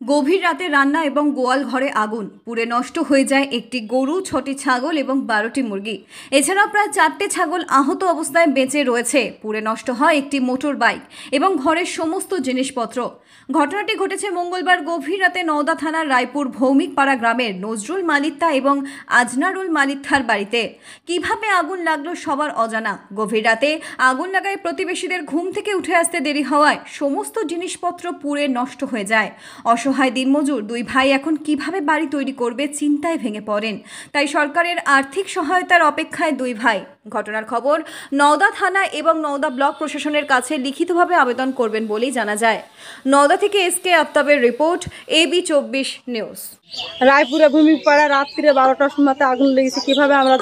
গভীর রাতে রান্না এবং গোয়াল ঘরে আগুন, পুড়ে নষ্ট হয়ে যায় একটি গরু, 6টি ছাগল এবং 12টি মুরগি। এছাড়াও প্রায় 4টে ছাগল আহত অবস্থায় বেঁচে রয়েছে। পুড়ে নষ্ট হয় একটি মোটর বাইক এবং ঘরের সমস্ত জিনিসপত্র। ঘটনাটি ঘটেছে মঙ্গলবার গভীর রাতে নওদা থানার রায়পুর ভৌমিকপাড়া গ্রামের নজরুল মালিত্তা এবং আজনারুল মালিত্তার বাড়িতে। কিভাবে আগুন লাগলো সবার অজানা। গভীর রাতে আগুন লাগায় প্রতিবেশীদের ঘুম থেকে উঠে আসতে দেরি হওয়ায় সমস্ত জিনিসপত্র পুড়ে নষ্ট হয়ে যায়। অসহায় দিনমজুর দুই ভাই এখন কিভাবে বাড়ি তৈরি করবে চিন্তায় ভেঙে পড়েন। তাই সরকারের আর্থিক সহায়তার অপেক্ষায় দুই ভাই। ঘটনার খবর নওদা থানা এবং নওদা ব্লক প্রশাসনের কাছে লিখিতভাবে আবেদন করবেন বলেই জানা যায়। নওদা থেকে এসকে আফতাবের রিপোর্ট, এবি 24 নিউজ। রায়পুরে ভূমিপাড়া রাত্রে 12টার সময় আগুন লেগেছে। কিভাবে আমরা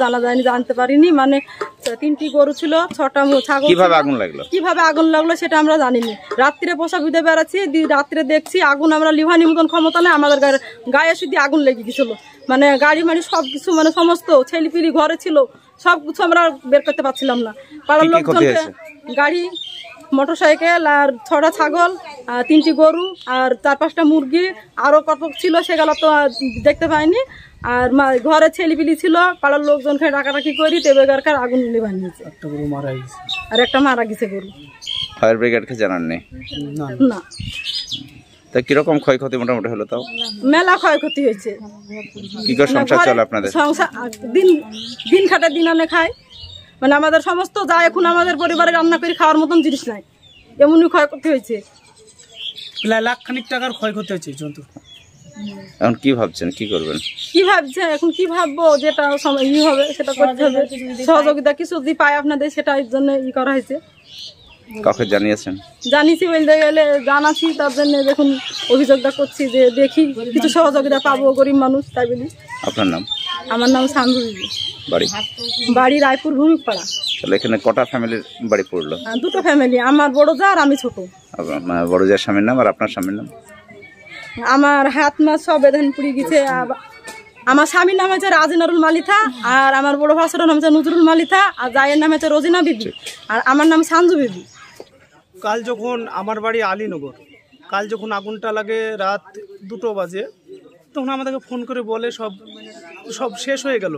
জানতে পারিনি। মানে 3টি গরু ছিল, 6টা ছাগল। কিভাবে আগুন লাগলো সেটা আমরা জানিনি। রাত্রে পোষা বিদে বেড়াচ্ছি, রাত্রে দেখছি আগুন। আমরা লিভানি মতন ক্ষমতা নেই, আমাদের গায়ে শুধু আগুন লেগে গেছিল। মানে গাড়ি সবকিছু, মানে সমস্ত ছেলেপিলি ঘরে ছিল, সবকিছু আমরা বের করতে পারছিলাম না। পাড়ার লোকজনকে গাড়ি, মোটরসাইকেল আর 6টা ছাগল, 3টি গরু আর 4-5টা মুরগি, আরো কত ছিল সেগুলো তো দেখতে পাইনি। আর ঘরে ছেলেপিলি ছিল, পাড়ার লোকজনকে ডাকাডাকি করি তেবেগারকার আগুন নিভান নিয়েছে। আর একটা মারা গেছে গরু। ফায়ার ব্রিগেডকে জানান নেই? না। তা কিরকম ক্ষয়ক্ষতি মোটামুটি হলো? তাও মেলা ক্ষয়ক্ষতি হয়েছে। কি করে সংসার চলে আপনাদের? সংসার দিন খাটে দিন আনে খায়। মানে আমাদের সমস্ত যা এখন আমাদের পরিবারে রান্না করে খাওয়ার মতন জিনিস নাই, এমনই ক্ষয়ক্ষতি হয়েছে। প্রায় লাখ-খানিক টাকার ক্ষয়ক্ষতি হয়েছে জন্তু। এখন কি ভাবছেন, কি করবেন? কি ভাবছেন এখন? কি ভাববো, যেটা ই হবে সেটা করতে হবে। সহযোগিতা কিছু যদি পাই আপনাদের, সেটার জন্য ই করা হয়েছে। কাকে জানিয়েছেন? জানিয়েছি বলতে গেলে জানাচ্ছি, তার জন্য দেখুন অভিযোগটা করছি যে দেখি কিছু সহযোগিতা পাবো, গরিব মানুষ তাই বলি। আপনার নাম? আমার নাম সান্দু বিবি। বাড়ি রায়পুর ভূমিকপাড়া। তাহলে এখানে কটা ফ্যামিলির বাড়ি পড়লো? 2টো ফ্যামিলি, আমার বড় যা আর আমি ছোট। বড় যার স্বামীর নাম আর আপনার স্বামীর নাম? আমার হাত মা সব বেদন পুড়ে গেছে। আমার স্বামীর নাম হচ্ছে আজনারুল মালিত্তা, আর আমার বড় ভাসুর নাম হচ্ছে নজরুল মালিত্তা, আর জায়ের নাম হচ্ছে রোজিনা বিবি, আর আমার নাম সাঞ্জু বিবি। কাল যখন আমার বাড়ি আলীনগর, কাল যখন আগুনটা লাগে রাত 2টো বাজে, তখন আমাদেরকে ফোন করে বলে সব শেষ হয়ে গেল।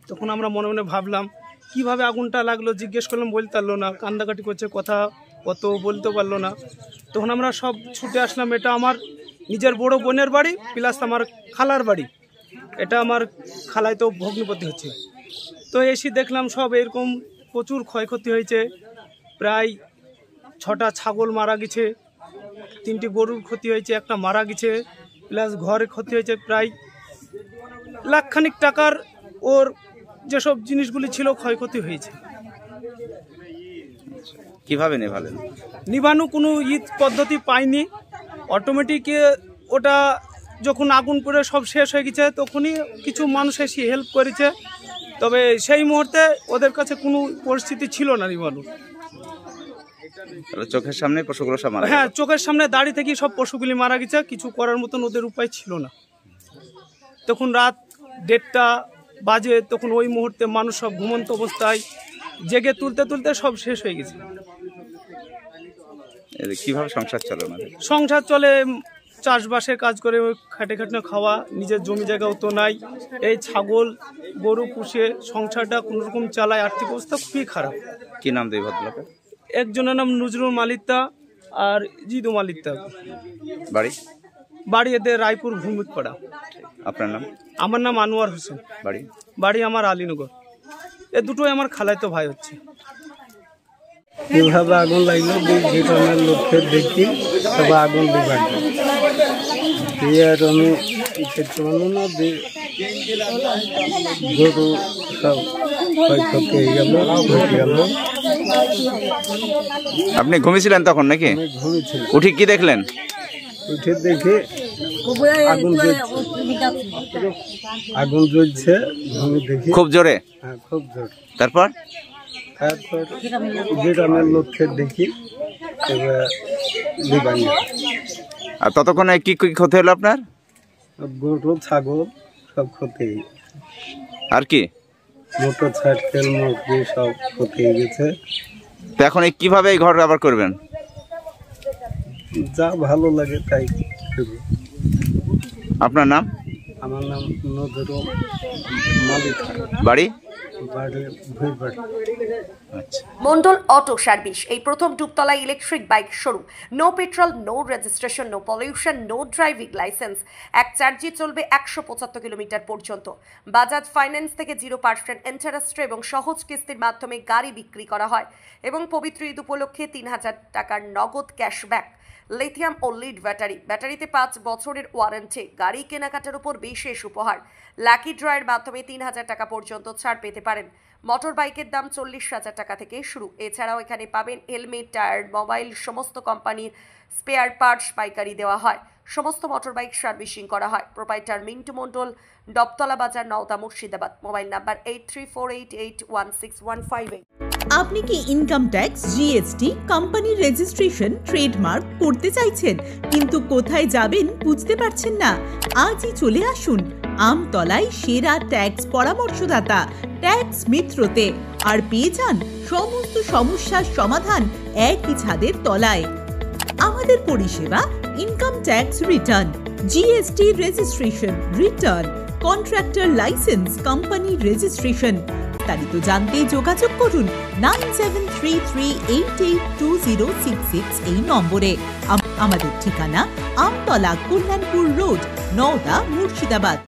তখন আমরা মনে মনে ভাবলাম কিভাবে আগুনটা লাগলো, জিজ্ঞেস করলাম, বলতে পারলো না, কান্দাকাটি করছে, কথা অত বলতে পারলো না। তখন আমরা সব ছুটে আসলাম। এটা আমার নিজের বড় বোনের বাড়ি প্লাস আমার খালার বাড়ি। এটা আমার খালায় তো ভগ্নিপতি হচ্ছে। তো এসে দেখলাম সব এরকম প্রচুর ক্ষয়ক্ষতি হয়েছে। প্রায় 6টা ছাগল মারা গেছে, 3টি গরুর ক্ষতি হয়েছে, একটা মারা গেছে, প্লাস ঘরে ক্ষতি হয়েছে প্রায় লাখ-খানিক টাকার। ওর যেসব জিনিসগুলি ছিল ক্ষয়ক্ষতি হয়েছে। কিভাবে নেভালেন? নিভানো কোনো পদ্ধতি পাইনি। অটোমেটিক ওটা যখন আগুন পড়ে সব শেষ হয়ে গেছে, তখনই কিছু মানুষ এসে হেল্প করেছে। তবে সেই মুহূর্তে ওদের কাছে কোনো পরিস্থিতি ছিল না নিভানোর। চোখের সামনে পশুগুলো সব মারা? হ্যাঁ, চোখের সামনে দাঁড়িয়ে থেকে সব পশুগুলি মারা গেছে। কিছু করার মতন ওদের উপায় ছিল না। তখন রাত 1:30 বাজে, তখন ওই মুহূর্তে মানুষ সব ঘুমন্ত অবস্থায় জেগে তুলতে তুলতে সব শেষ হয়ে গেছে। কিভাবে সংসার চলে? সংসার চলে চাষবাসের কাজ করে, খাটে খাটে খাওয়া। নিজের জমি জায়গাও তো নাই। এই ছাগল গরু পুষে সংসারটা কোনোরকম চালায়। আর্থিক অবস্থা খুবই খারাপ। কি নাম দুই ভদ্রলোকের? একজনের নাম নজরুল মালিত্তা আর জিদু মালিত্তা। বাড়ি এদের রায়পুর ভূমিকপাড়া। আপনার নাম? আমার নাম আনোয়ার হোসেন। বাড়ি আমার আলীনগর। এ দুটোই আমার খালাতো ভাই হচ্ছে। কিভাবে আগুন লাগলো গ্রামের লোককে দেখি, তবে আগুন দিবার আমি খেতে পারলো না। গরু সব ক্ষয়ক্ষতি হয়ে গেল। আপনি ঘুমিয়েছিলেন তখন নাকি? ঘুমিয়েছিলাম। উঠে কি দেখলেন? উঠে দেখি আগুন জ্বলছে। দেখি খুব জোরে? হ্যাঁ, খুব জোরে। তারপর গ্রামের লোককে দেখি, এবার আর ততক্ষণে কি কি ক্ষতি হলো আপনার? গরু ছাগল সব ক্ষতি। আর কি? মোটরসাইকেল মুরগি সব ক্ষতি হয়ে গেছে। তো এখন কিভাবে এই ঘর আবার করবেন? যা ভালো লাগে তাই করব। আপনার নাম? আমার নাম নজরুল মালিক, বাড়ি? বাড়ি ভুইবাড়ি। আচ্ছা। মন্ডল অটো সার্ভিস এই প্রথম Dubtala electric bike showroom. No petrol, no registration, no pollution, no driving licence. এক চার্জে চলবে 175 কিলোমিটার পর্যন্ত। বাজাজ ফাইন্যান্স থেকে 0% ইন্টারেস্টে এবং সহজ কিস্তির মাধ্যমে গাড়ি বিক্রি করা হয় এবং পবিত্র ঈদ উপলক্ষে 3000 টাকার নগদ ক্যাশব্যাক। লিথিয়াম ও লিড ব্যাটারিতে 5 বছরের ওয়ারেন্টি। গাড়ি কেনাকাটার উপর বিশেষ উপহার। লাকি ড্রয়ের মাধ্যমে 3000 টাকা পর্যন্ত ছাড় পেতে পারেন। মোটর বাইকের দাম 40,000 টাকা থেকে শুরু। এছাড়াও এখানে পাবেন হেলমেট, টায়ার, মোবাইল, সমস্ত কোম্পানির স্পেয়ার পার্টস পাইকারি দেওয়া হয়। সমস্ত মোটর বাইক সার্ভিসিং করা হয়। প্রোপাইটার মিন্টু মন্ডল, ডবতলা বাজার, নওদা, মুর্শিদাবাদ। Mobile number 8348816158। আপনি কি income tax, GST, company registration, trademark করতে চাইছেন কিন্তু কোথায় যাবেন বুঝতে পারছেন না? আজই চলে আসুন আমতলায় সেরা ট্যাক্স পরামর্শদাতা ট্যাক্স মিত্রতে, আর পেয়ে যান সমস্ত সমস্যার সমাধান একই ছাদের তলায়। আমাদের পরিষেবা income tax return, GST registration, return, contractor licence, company registration. বিস্তারিত জানতে যোগাযোগ করুন 9733882066 এই নম্বরে। আমাদের ঠিকানা আমতলা, কল্যাণপুর রোড, নওদা, মুর্শিদাবাদ।